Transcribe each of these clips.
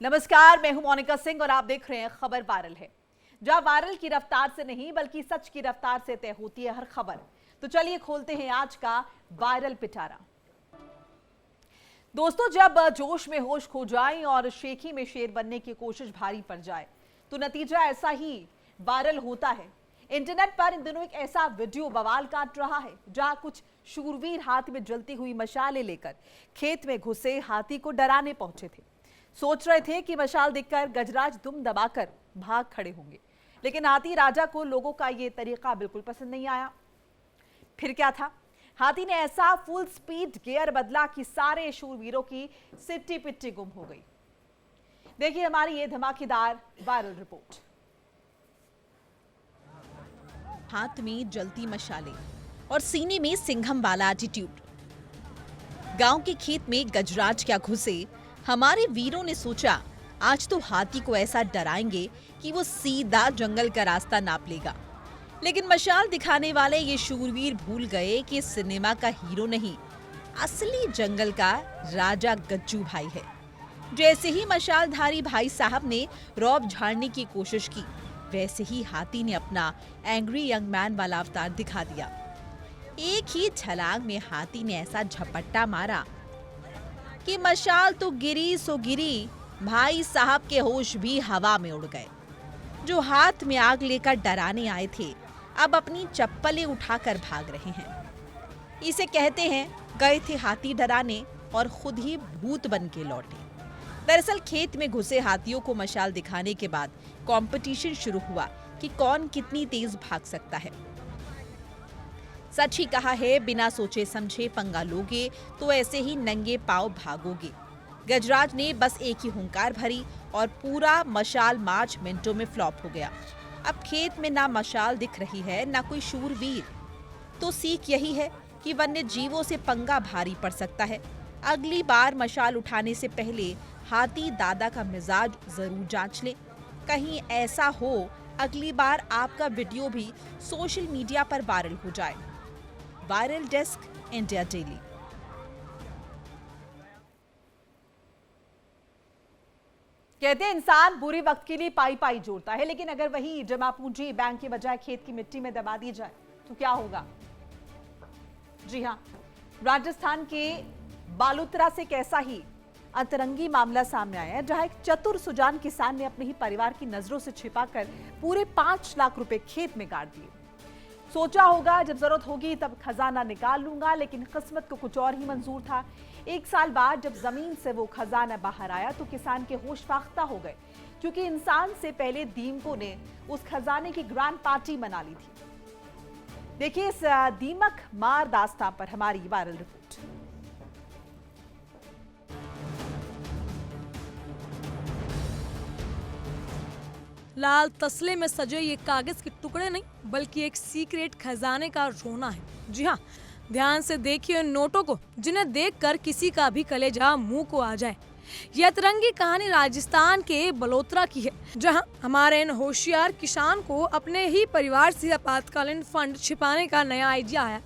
नमस्कार, मैं हूं मोनिका सिंह और आप देख रहे हैं खबर वायरल है। जहां वायरल की रफ्तार से नहीं बल्कि सच की रफ्तार से तय होती है हर खबर। तो चलिए खोलते हैं आज का वायरल पिटारा। दोस्तों, जब जोश में होश खो जाए और शेखी में शेर बनने की कोशिश भारी पड़ जाए तो नतीजा ऐसा ही वायरल होता है। इंटरनेट पर इन दिनों एक ऐसा वीडियो बवाल काट रहा है जहां कुछ शूरवीर हाथ में जलती हुई मशालें लेकर खेत में घुसे हाथी को डराने पहुंचे थे। सोच रहे थे कि मशाल देखकर गजराज दुम दबाकर भाग खड़े होंगे, लेकिन हाथी राजा को लोगों का ये तरीका बिल्कुल पसंद नहीं आया। फिर क्या था? हाथी ने ऐसा फुल स्पीड गियर बदला कि सारे शूरवीरों की सिट्टी पिट्टी गुम हो गई। देखिए हमारी ये धमाकेदार वायरल रिपोर्ट। हाथ में जलती मशालें और सीने में सिंघम वाला एटीट्यूड। गांव के खेत में गजराज क्या घुसे। हमारे वीरों ने सोचा आज तो हाथी को ऐसा डराएंगे कि वो सीधा जंगल का रास्ता नाप लेगा। लेकिन मशाल दिखाने वाले ये शूरवीर भूल गए कि सिनेमा का हीरो नहीं, असली जंगल का राजा गज्जू भाई है। जैसे ही मशालधारी भाई साहब ने रौब झाड़ने की कोशिश की, वैसे ही हाथी ने अपना एंग्री यंग मैन वाला अवतार दिखा दिया। एक ही छलांग में हाथी ने ऐसा झपट्टा मारा कि मशाल तो गिरी सो गिरी, भाई साहब के होश भी हवा में उड़ गए। जो हाथ में आग लेकर डराने आए थे, अब अपनी चप्पलें उठाकर भाग रहे हैं। इसे कहते हैं गए थे हाथी डराने और खुद ही भूत बन के लौटे। दरअसल खेत में घुसे हाथियों को मशाल दिखाने के बाद कंपटीशन शुरू हुआ कि कौन कितनी तेज भाग सकता है। सच ही कहा है, बिना सोचे समझे पंगा लोगे तो ऐसे ही नंगे पांव भागोगे। गजराज ने बस एक ही हुंकार भरी और पूरा मशाल मार्च मिनटों में फ्लॉप हो गया। अब खेत में ना मशाल दिख रही है ना कोई शूरवीर। तो सीख यही है कि वन्य जीवों से पंगा भारी पड़ सकता है। अगली बार मशाल उठाने से पहले हाथी दादा का मिजाज जरूर जांच ले। कहीं ऐसा हो अगली बार आपका वीडियो भी सोशल मीडिया पर वायरल हो जाए। Viral desk, India daily. कहते हैं इंसान बुरे वक्त के लिए पाई पाई जोड़ता है, लेकिन अगर वही जमा पूंजी बैंक के बजाय खेत की मिट्टी में दबा दी जाए तो क्या होगा? जी हां, राजस्थान के बालोतरा से एक ऐसा ही अंतरंगी मामला सामने आया है, जहां एक चतुर सुजान किसान ने अपने ही परिवार की नजरों से छिपाकर पूरे 5 लाख रुपए खेत में गाड़ दिए। सोचा होगा जब जरूरत होगी तब खजाना निकाल लूंगा, लेकिन किस्मत को कुछ और ही मंजूर था। 1 साल बाद जब जमीन से वो खजाना बाहर आया तो किसान के होश फाख्ता हो गए, क्योंकि इंसान से पहले दीमकों ने उस खजाने की ग्रैंड पार्टी मना ली थी। देखिए इस दीमक मार दास्तां पर हमारी वायरल रिपोर्ट। लाल तसले में सजे ये कागज के टुकड़े नहीं बल्कि एक सीक्रेट खजाने का रोना है। जी हाँ, ध्यान से देखिए इन नोटों को, जिन्हें देखकर किसी का भी कलेजा मुंह को आ जाए। यह अतरंगी कहानी राजस्थान के बलोत्रा की है, जहां हमारे इन होशियार किसान को अपने ही परिवार से आपातकालीन फंड छिपाने का नया आइडिया आया।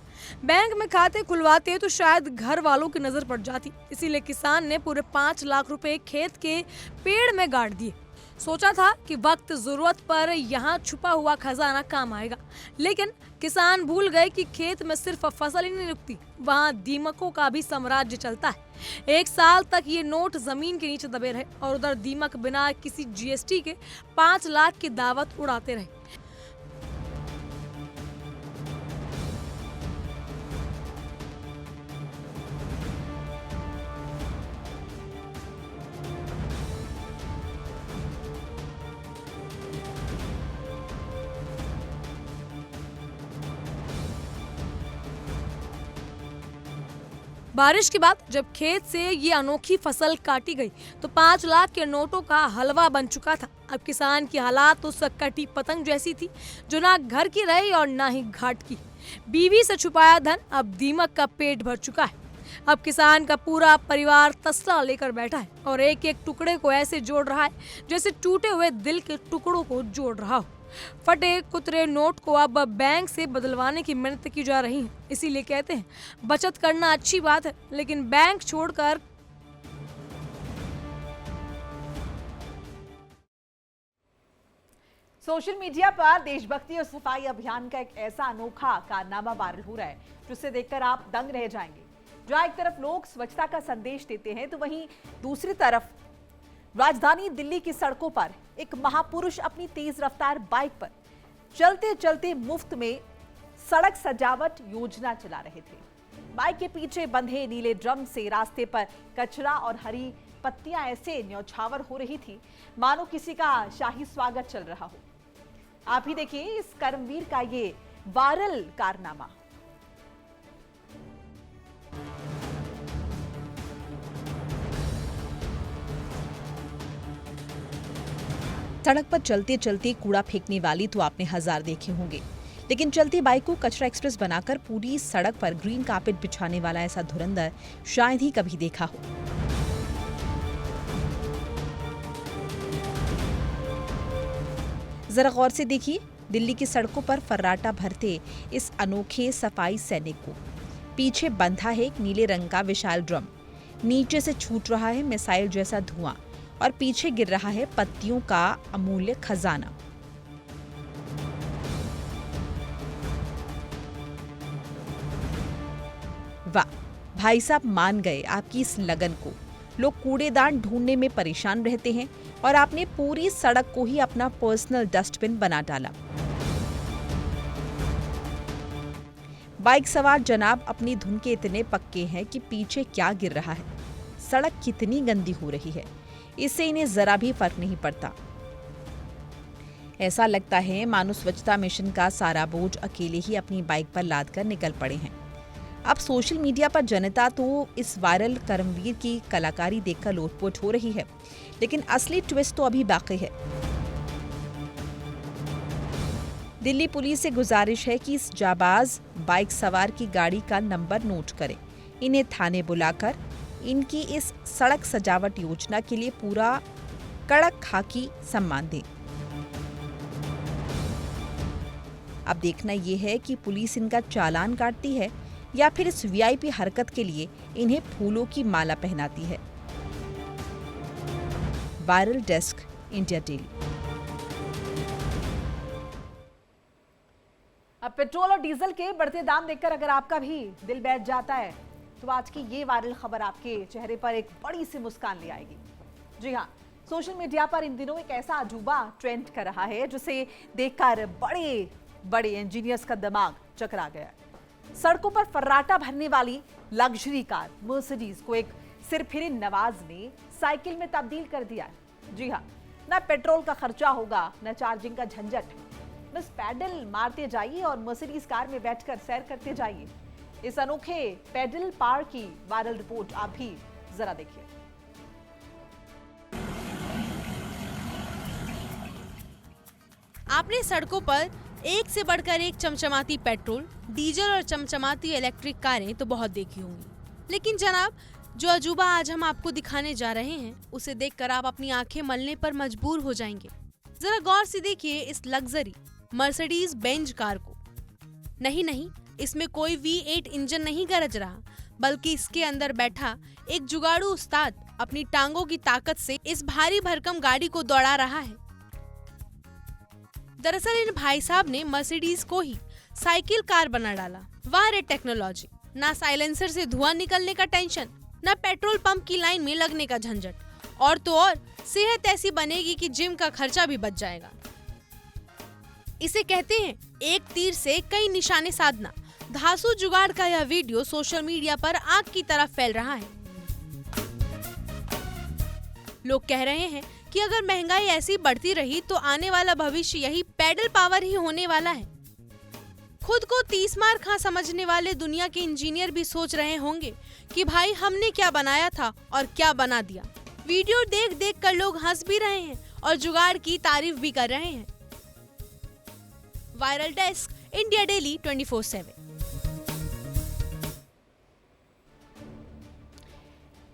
बैंक में खाते खुलवाते तो शायद घर वालों की नजर पड़ जाती, इसीलिए किसान ने पूरे 5 लाख रुपए खेत के पेड़ में गाड़ दिए। सोचा था कि वक्त जरूरत पर यहाँ छुपा हुआ खजाना काम आएगा, लेकिन किसान भूल गए कि खेत में सिर्फ फसल ही नहीं रुकती, वहाँ दीमकों का भी साम्राज्य चलता है। 1 साल तक ये नोट जमीन के नीचे दबे रहे और उधर दीमक बिना किसी जीएसटी के 5 लाख की दावत उड़ाते रहे। बारिश के बाद जब खेत से ये अनोखी फसल काटी गई तो 5 लाख के नोटों का हलवा बन चुका था। अब किसान की हालात उस कटी पतंग जैसी थी जो ना घर की रही और ना ही घाट की। बीवी से छुपाया धन अब दीमक का पेट भर चुका है। अब किसान का पूरा परिवार तसला लेकर बैठा है और एक एक टुकड़े को ऐसे जोड़ रहा है जैसे टूटे हुए दिल के टुकड़ों को जोड़ रहा हो। फटे कुतरे नोट को अब बैंक से बदलवाने की मेहनत की जा रही है। इसीलिए कहते हैं बचत करना अच्छी बात है, लेकिन बैंक छोड़कर सोशल मीडिया पर देशभक्ति और सफाई अभियान का एक ऐसा अनोखा कारनामा वायरल हो रहा है जिसे देखकर आप दंग रह जाएंगे। जहां एक तरफ लोग स्वच्छता का संदेश देते हैं तो वहीं दूसरी तरफ राजधानी दिल्ली की सड़कों पर एक महापुरुष अपनी तेज रफ्तार बाइक पर चलते चलते मुफ्त में सड़क सजावट योजना चला रहे थे। बाइक के पीछे बंधे नीले ड्रम से रास्ते पर कचरा और हरी पत्तियां ऐसे न्यौछावर हो रही थी मानो किसी का शाही स्वागत चल रहा हो। आप ही देखिए इस कर्मवीर का ये वायरल कारनामा। सड़क पर चलते चलते कूड़ा फेंकने वाली तो आपने हजार देखे होंगे, लेकिन चलती बाइक को कचरा एक्सप्रेस बनाकर पूरी सड़क पर ग्रीन कार्पेट बिछाने वाला ऐसा धुरंधर शायद ही कभी देखा हो। जरा गौर से देखिए दिल्ली की सड़कों पर फर्राटा भरते इस अनोखे सफाई सैनिक को। पीछे बंधा है एक नीले रंग का विशाल ड्रम, नीचे से छूट रहा है मिसाइल जैसा धुआं और पीछे गिर रहा है पत्तियों का अमूल्य खजाना। वाह, भाई साहब मान गए आपकी इस लगन को। लोग कूड़ेदान ढूंढने में परेशान रहते हैं और आपने पूरी सड़क को ही अपना पर्सनल डस्टबिन बना डाला। बाइक सवार जनाब अपनी धुन के इतने पक्के हैं कि पीछे क्या गिर रहा है, सड़क कितनी गंदी हो रही है, इससे इन्हें जरा भी फर्क नहीं पड़ता। ऐसा लगता है मानो स्वच्छता मिशन का सारा बोझ अकेले ही अपनी बाइक पर लाद कर निकल पड़े हैं। अब सोशल मीडिया पर जनता तो इस वायरल कर्मवीर की कलाकारी देखकर लोटपोट हो रही है, लेकिन असली ट्विस्ट तो अभी बाकी है। दिल्ली पुलिस से गुजारिश है कि इस जाबाज बाइक सवार की गाड़ी का नंबर नोट करें, इन्हें थाने बुलाकर इनकी इस सड़क सजावट योजना के लिए पूरा कड़क खाकी सम्मान दें। अब देखना यह है कि पुलिस इनका चालान काटती है या फिर इस वीआईपी हरकत के लिए इन्हें फूलों की माला पहनाती है। Viral desk, India daily. अब पेट्रोल और डीजल के बढ़ते दाम देखकर अगर आपका भी दिल बैठ जाता है तो आज की ये वायरल खबर आपके चेहरे पर एक बड़ी सी मुस्कान ले आएगी। जी हाँ, सोशल मीडिया पर इन दिनों एक ऐसा अजूबा ट्रेंड कर रहा है जिसे देखकर बड़े बड़े इंजीनियर्स का दिमाग चकरा गया। सड़कों पर फर्राटा भरने वाली लग्जरी कार मर्सिडीज को एक सिरफिरे नवाज ने साइकिल में तब्दील कर दिया है। जी हाँ, न पेट्रोल का खर्चा होगा न चार्जिंग का झंझट, बस पैडल मारते जाइए और मर्सिडीज कार में बैठकर सैर करते जाइए। इस अनोखे पैडल पार की वायरल रिपोर्ट आप भी जरा देखिए। आपने सड़कों पर एक से बढ़कर एक चमचमाती पेट्रोल, डीजल और चमचमाती इलेक्ट्रिक कारें तो बहुत देखी होंगी, लेकिन जनाब जो अजूबा आज हम आपको दिखाने जा रहे हैं उसे देखकर आप अपनी आंखें मलने पर मजबूर हो जाएंगे। जरा गौर से देखिए इस लग्जरी मर्सिडीज बेंज कार को। नहीं, इसमें कोई V8 इंजन नहीं गरज रहा, बल्कि इसके अंदर बैठा एक जुगाड़ू उस्ताद अपनी टांगों की ताकत से इस भारी भरकम गाड़ी को दौड़ा रहा है। दरअसल इन भाई साहब ने मर्सिडीज को ही साइकिल कार बना डाला। वाह रे टेक्नोलॉजी, ना साइलेंसर से धुआं निकलने का टेंशन, ना पेट्रोल पंप की लाइन में लगने का झंझट, और तो और सेहत ऐसी बनेगी कि जिम का खर्चा भी बच जाएगा। इसे कहते हैं एक तीर से कई निशाने साधना। धांसू जुगाड़ का यह वीडियो सोशल मीडिया पर आग की तरह फैल रहा है। लोग कह रहे हैं कि अगर महंगाई ऐसी बढ़ती रही तो आने वाला भविष्य यही पैडल पावर ही होने वाला है। खुद को 30 मार खा समझने वाले दुनिया के इंजीनियर भी सोच रहे होंगे कि भाई हमने क्या बनाया था और क्या बना दिया। वीडियो देख देख कर लोग हंस भी रहे हैं और जुगाड़ की तारीफ भी कर रहे हैं। Viral desk, India daily 24/7।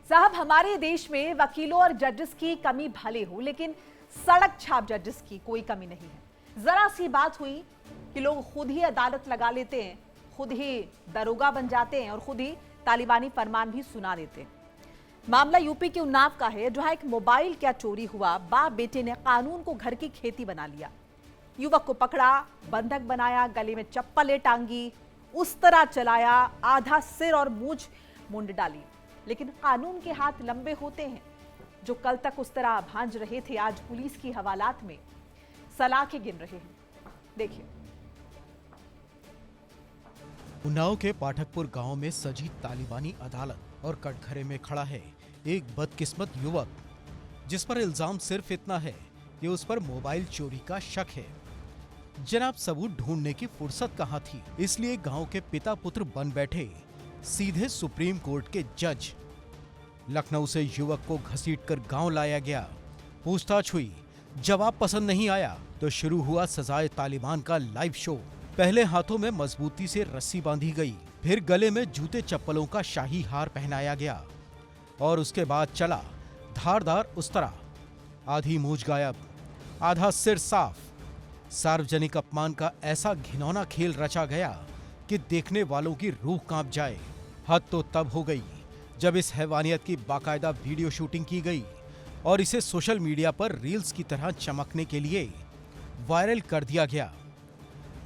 साहब, हमारे देश में वकीलों और जजेस की कमी भले हो, लेकिन सड़क छाप जजेस की कोई कमी नहीं है। जरा सी बात हुई कि लोग खुद ही अदालत लगा लेते हैं, खुद ही दरोगा बन जाते हैं और खुद ही तालिबानी फरमान भी सुना देते हैं। मामला यूपी के उन्नाव का है, जहां एक मोबाइल क्या चोरी हुआ, बाप बेटे ने कानून को घर की खेती बना लिया। युवक को पकड़ा, बंधक बनाया, गले में चप्पलें टांगी, उस तरह चलाया, आधा सिर और मूंछ मुंड डाली। लेकिन कानून के हाथ लंबे होते हैं। जो कल तक उस तरह भांज रहे थे, आज पुलिस की हवालात में सलाखें गिन रहे हैं। देखिए। उन्नाव के पाठकपुर गांव में सजी तालिबानी अदालत और कटघरे में खड़ा है एक बदकिस्मत युवक, जिस पर इल्जाम सिर्फ इतना है कि उस पर मोबाइल चोरी का शक है। जनाब, सबूत ढूंढने की फुर्सत कहां थी, इसलिए गांव के पिता पुत्र बन बैठे सीधे सुप्रीम कोर्ट के जज। लखनऊ से युवक को घसीटकर गांव लाया गया, पूछताछ हुई, जवाब पसंद नहीं आया तो शुरू हुआ सजाए तालिबान का लाइव शो। पहले हाथों में मजबूती से रस्सी बांधी गई, फिर गले में जूते चप्पलों का शाही हार पहनाया गया और उसके बाद चला धारदार उस्तरा। आधी मूंछ गायब, आधा सिर साफ। सार्वजनिक अपमान का ऐसा घिनौना खेल रचा गया कि देखने वालों की रूह कांप जाए। हद तो तब हो गई जब इस हैवानियत की बाकायदा वीडियो शूटिंग की गई और इसे सोशल मीडिया पर रील्स की तरह चमकने के लिए वायरल कर दिया गया।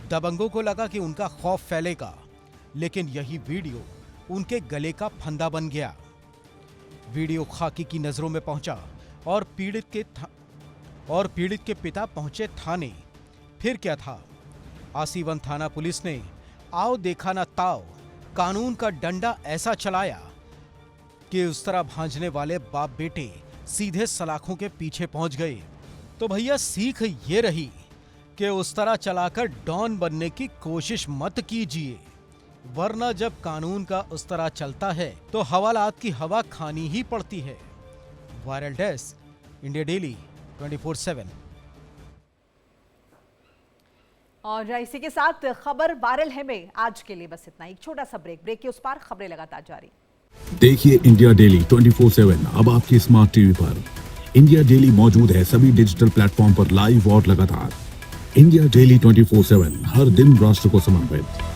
दबंगों को लगा कि उनका खौफ फैलेगा, लेकिन यही वीडियो उनके गले का फंदा बन गया। वीडियो खाकी की नजरों में पहुंचा और पीड़ित के पिता पहुंचे थाने। फिर क्या था, आसीवन थाना पुलिस ने आओ देखा ना ताओ कानून का डंडा ऐसा चलाया कि उस तरह भांजने वाले बाप बेटे सीधे सलाखों के पीछे पहुंच गए। तो भैया सीख ये रही कि उस तरह चलाकर डॉन बनने की कोशिश मत कीजिए, वरना जब कानून का उस तरह चलता है तो हवालात की हवा खानी ही पड़ती है। Viral desk, India daily 24/7। और इसी के साथ खबर वायरल है में आज के लिए बस इतना। एक छोटा सा ब्रेक के उस पार खबरें लगातार जारी। देखिए इंडिया डेली 24/7 अब आपकी स्मार्ट टीवी पर। इंडिया डेली मौजूद है सभी डिजिटल प्लेटफॉर्म पर लाइव और लगातार। इंडिया डेली 24/7 हर दिन राष्ट्र को समर्पित।